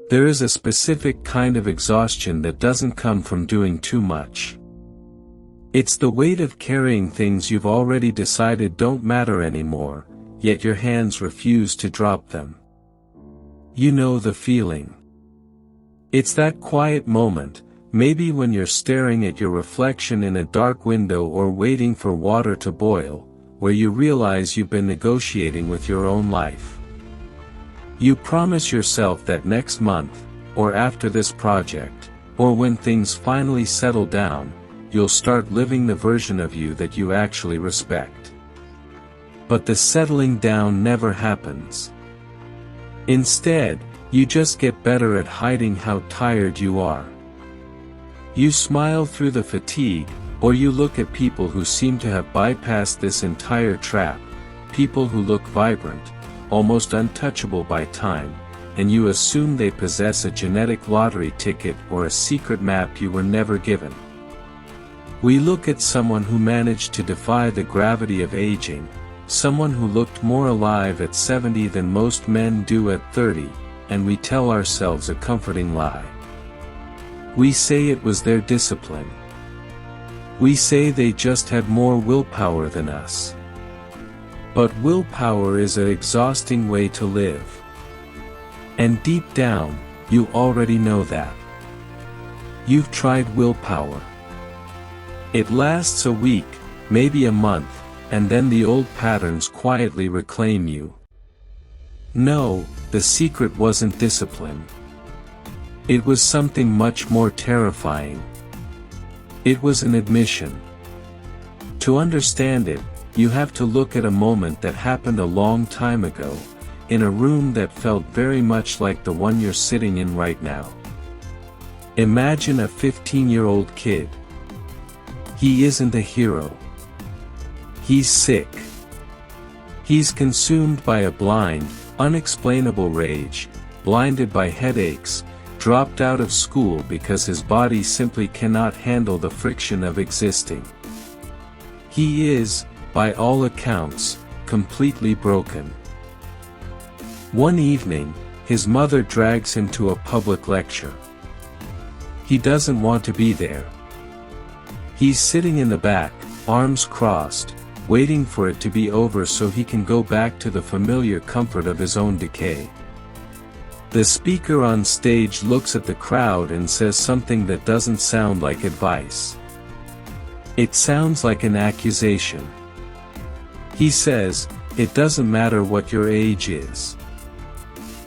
There is a specific kind of exhaustion that doesn't come from doing too much. It's the weight of carrying things you've already decided don't matter anymore, yet your hands refuse to drop them. You know the feeling. It's that quiet moment, maybe when you're staring at your reflection in a dark window or waiting for water to boil, where you realize you've been negotiating with your own life. You promise yourself that next month, or after this project, or when things finally settle down, you'll start living the version of you that you actually respect. But the settling down never happens. Instead, you just get better at hiding how tired you are. You smile through the fatigue, or you look at people who seem to have bypassed this entire trap, people who look vibrant, almost untouchable by time, and you assume they possess a genetic lottery ticket or a secret map you were never given. We look at someone who managed to defy the gravity of aging, someone who looked more alive at 70 than most men do at 30, and we tell ourselves a comforting lie. We say it was their discipline. We say they just had more willpower than us. But willpower is an exhausting way to live. And deep down, you already know that. You've tried willpower. It lasts a week, maybe a month, and then the old patterns quietly reclaim you. No, the secret wasn't discipline. It was something much more terrifying. It was an admission. To understand it, you have to look at a moment that happened a long time ago, in a room that felt very much like the one you're sitting in right now. Imagine a 15-year-old kid. He isn't a hero. He's sick. He's consumed by a blind, unexplainable rage, blinded by headaches, dropped out of school because his body simply cannot handle the friction of existing. He is, by all accounts, completely broken. One evening, his mother drags him to a public lecture. He doesn't want to be there. He's sitting in the back, arms crossed, waiting for it to be over so he can go back to the familiar comfort of his own decay. The speaker on stage looks at the crowd and says something that doesn't sound like advice. It sounds like an accusation. He says, "It doesn't matter what your age is.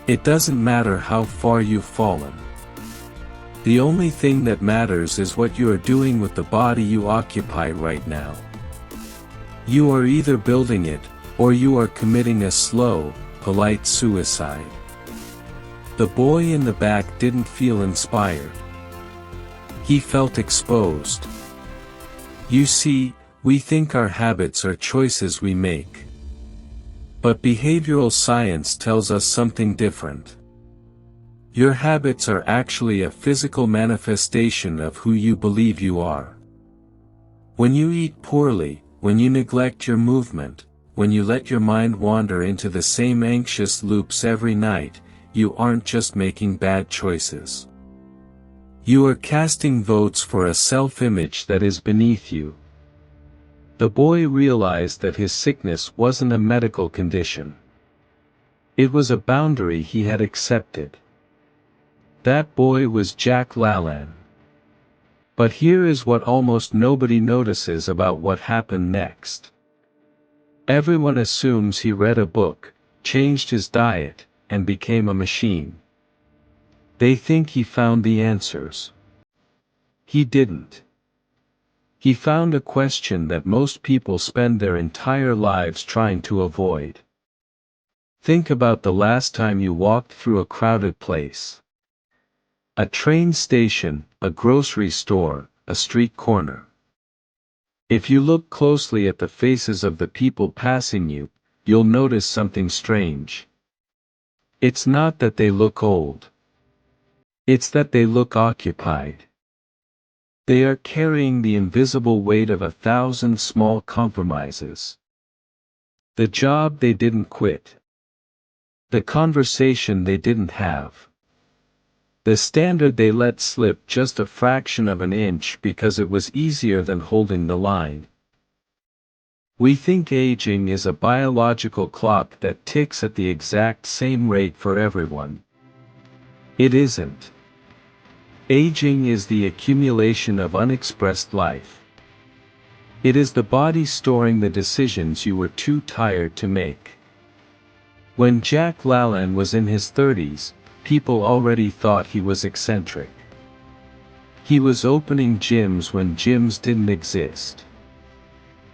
It doesn't matter how far you've fallen. The only thing that matters is what you are doing with the body you occupy right now. You are either building it, or you are committing a slow, polite suicide." The boy in the back didn't feel inspired. He felt exposed. You see, we think our habits are choices we make. But behavioral science tells us something different. Your habits are actually a physical manifestation of who you believe you are. When you eat poorly, when you neglect your movement, when you let your mind wander into the same anxious loops every night, you aren't just making bad choices. You are casting votes for a self-image that is beneath you. The boy realized that his sickness wasn't a medical condition. It was a boundary he had accepted. That boy was Jack Lalanne. But here is what almost nobody notices about what happened next. Everyone assumes he read a book, changed his diet, and became a machine. They think he found the answers. He didn't. He found a question that most people spend their entire lives trying to avoid. Think about the last time you walked through a crowded place. A train station, a grocery store, a street corner. If you look closely at the faces of the people passing you, you'll notice something strange. It's not that they look old. It's that they look occupied. They are carrying the invisible weight of 1,000 small compromises. The job they didn't quit. The conversation they didn't have. The standard they let slip just a fraction of an inch because it was easier than holding the line. We think aging is a biological clock that ticks at the exact same rate for everyone. It isn't. Aging is the accumulation of unexpressed life. It is the body storing the decisions you were too tired to make. When Jack Lalanne was in his 30s, people already thought he was eccentric. He was opening gyms when gyms didn't exist.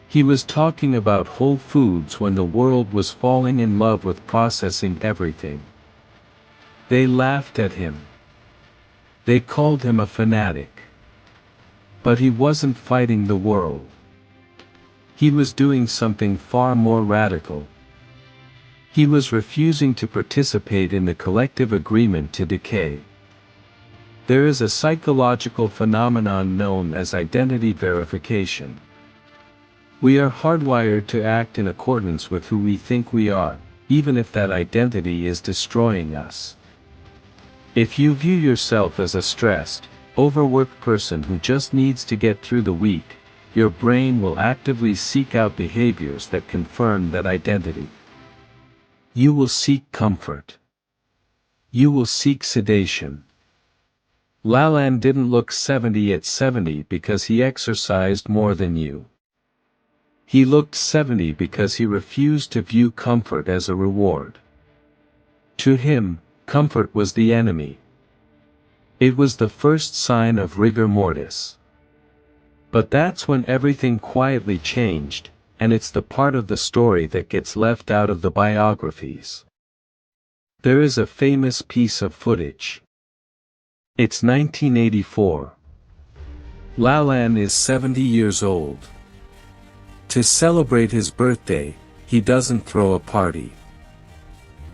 He was talking about Whole Foods when the world was falling in love with processing everything. They laughed at him. They called him a fanatic. But he wasn't fighting the world. He was doing something far more radical. He was refusing to participate in the collective agreement to decay. There is a psychological phenomenon known as identity verification. We are hardwired to act in accordance with who we think we are, even if that identity is destroying us. If you view yourself as a stressed, overworked person who just needs to get through the week, your brain will actively seek out behaviors that confirm that identity. You will seek comfort. You will seek sedation. Lalanne didn't look 70 at 70 because he exercised more than you. He looked 70 because he refused to view comfort as a reward. To him, comfort was the enemy. It was the first sign of rigor mortis. But that's when everything quietly changed, and it's the part of the story that gets left out of the biographies. There is a famous piece of footage. It's 1984. Lalanne is 70 years old. To celebrate his birthday, he doesn't throw a party.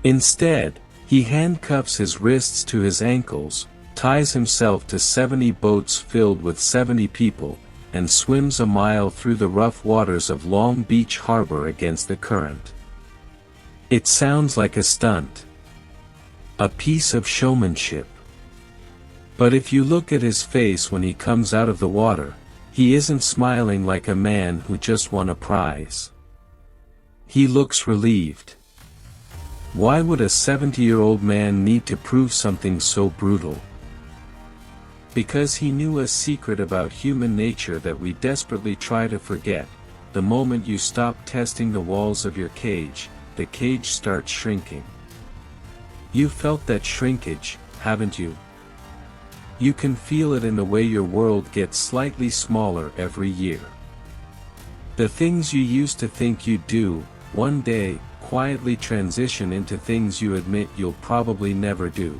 Instead, he handcuffs his wrists to his ankles, ties himself to 70 boats filled with 70 people, and swims a mile through the rough waters of Long Beach Harbor against the current. It sounds like a stunt. A piece of showmanship. But if you look at his face when he comes out of the water, he isn't smiling like a man who just won a prize. He looks relieved. Why would a 70-year-old man need to prove something so brutal? Because he knew a secret about human nature that we desperately try to forget. The moment you stop testing the walls of your cage, the cage starts shrinking. You felt that shrinkage, haven't you? You can feel it in the way your world gets slightly smaller every year. The things you used to think you'd do, one day, quietly transition into things you admit you'll probably never do.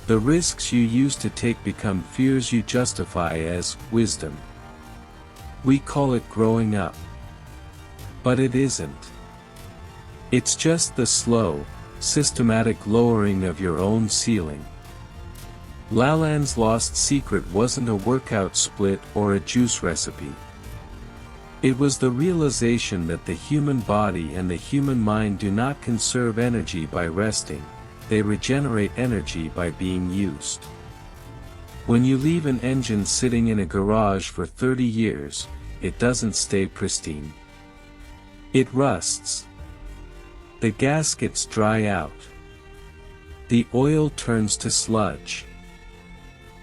The risks you used to take become fears you justify as wisdom. We call it growing up. But it isn't. It's just the slow, systematic lowering of your own ceiling. Lalanne's lost secret wasn't a workout split or a juice recipe. It was the realization that the human body and the human mind do not conserve energy by resting, they regenerate energy by being used. When you leave an engine sitting in a garage for 30 years, it doesn't stay pristine. It rusts. The gaskets dry out. The oil turns to sludge.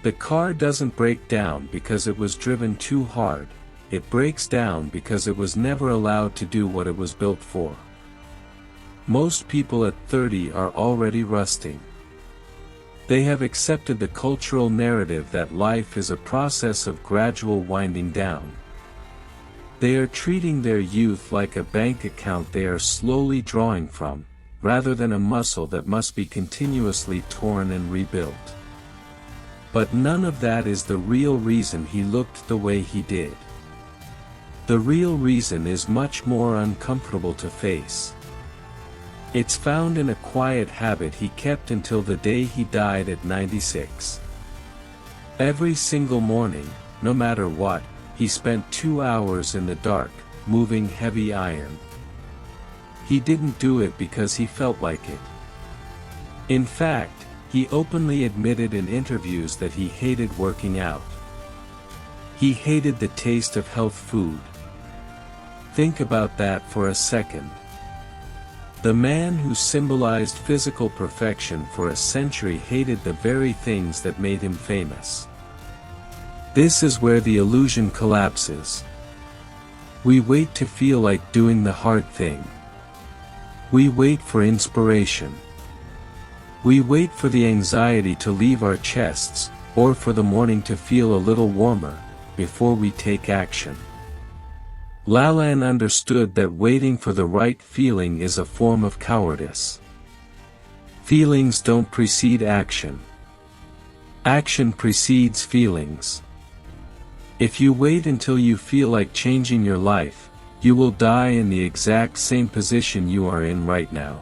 The car doesn't break down because it was driven too hard, it breaks down because it was never allowed to do what it was built for. Most people at 30 are already rusting. They have accepted the cultural narrative that life is a process of gradual winding down. They are treating their youth like a bank account they are slowly drawing from, rather than a muscle that must be continuously torn and rebuilt. But none of that is the real reason he looked the way he did. The real reason is much more uncomfortable to face. It's found in a quiet habit he kept until the day he died at 96. Every single morning, no matter what, he spent 2 hours in the dark, moving heavy iron. He didn't do it because he felt like it. In fact, He openly admitted in interviews that he hated working out. He hated the taste of health food. Think about that for a second. The man who symbolized physical perfection for a century hated the very things that made him famous. This is where the illusion collapses. We wait to feel like doing the hard thing. We wait for inspiration. We wait for the anxiety to leave our chests, or for the morning to feel a little warmer, before we take action. Lalanne understood that waiting for the right feeling is a form of cowardice. Feelings don't precede action. Action precedes feelings. If you wait until you feel like changing your life, you will die in the exact same position you are in right now.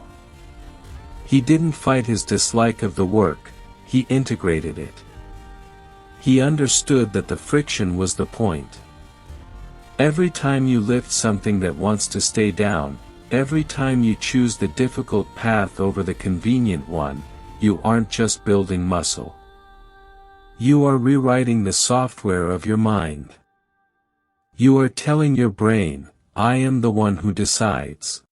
He didn't fight his dislike of the work, he integrated it. He understood that the friction was the point. Every time you lift something that wants to stay down, every time you choose the difficult path over the convenient one, you aren't just building muscle. You are rewriting the software of your mind. You are telling your brain, I am the one who decides.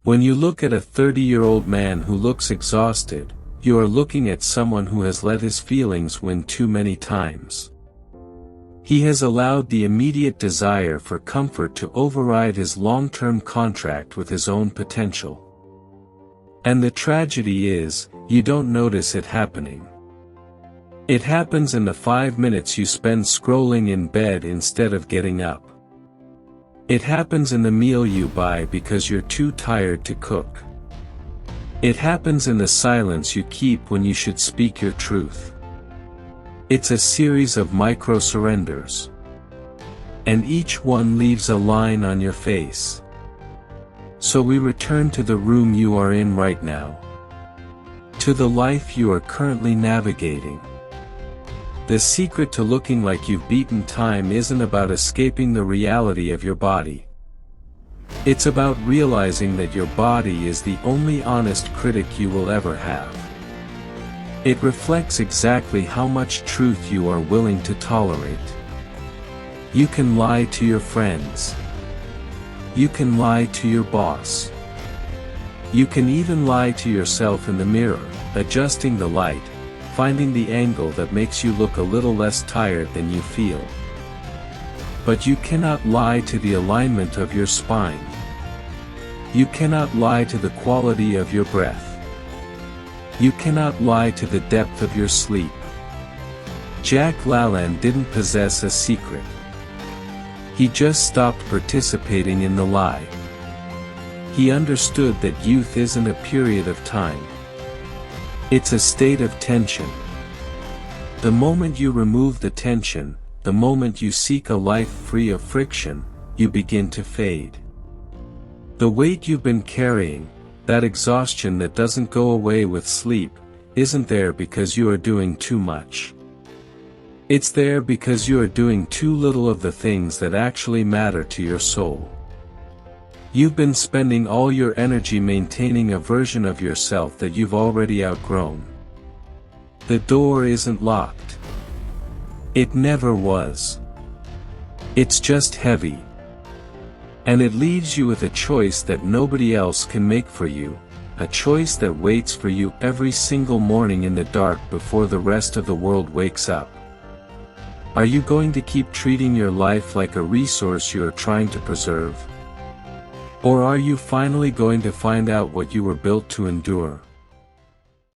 When you look at a 30-year-old man who looks exhausted, you are looking at someone who has let his feelings win too many times. He has allowed the immediate desire for comfort to override his long-term contract with his own potential. And the tragedy is, you don't notice it happening. It happens in the 5 minutes you spend scrolling in bed instead of getting up. It happens in the meal you buy because you're too tired to cook. It happens in the silence you keep when you should speak your truth. It's a series of micro-surrenders. And each one leaves a line on your face. So we return to the room you are in right now. To the life you are currently navigating. The secret to looking like you've beaten time isn't about escaping the reality of your body. It's about realizing that your body is the only honest critic you will ever have. It reflects exactly how much truth you are willing to tolerate. You can lie to your friends. You can lie to your boss. You can even lie to yourself in the mirror, adjusting the light, finding the angle that makes you look a little less tired than you feel. But you cannot lie to the alignment of your spine. You cannot lie to the quality of your breath. You cannot lie to the depth of your sleep. Jack Lalanne didn't possess a secret. He just stopped participating in the lie. He understood that youth isn't a period of time. It's a state of tension. The moment you remove the tension, the moment you seek a life free of friction, you begin to fade. The weight you've been carrying, that exhaustion that doesn't go away with sleep, isn't there because you are doing too much. It's there because you are doing too little of the things that actually matter to your soul. You've been spending all your energy maintaining a version of yourself that you've already outgrown. The door isn't locked. It never was. It's just heavy. And it leaves you with a choice that nobody else can make for you, a choice that waits for you every single morning in the dark before the rest of the world wakes up. Are you going to keep treating your life like a resource you are trying to preserve? Or are you finally going to find out what you were built to endure?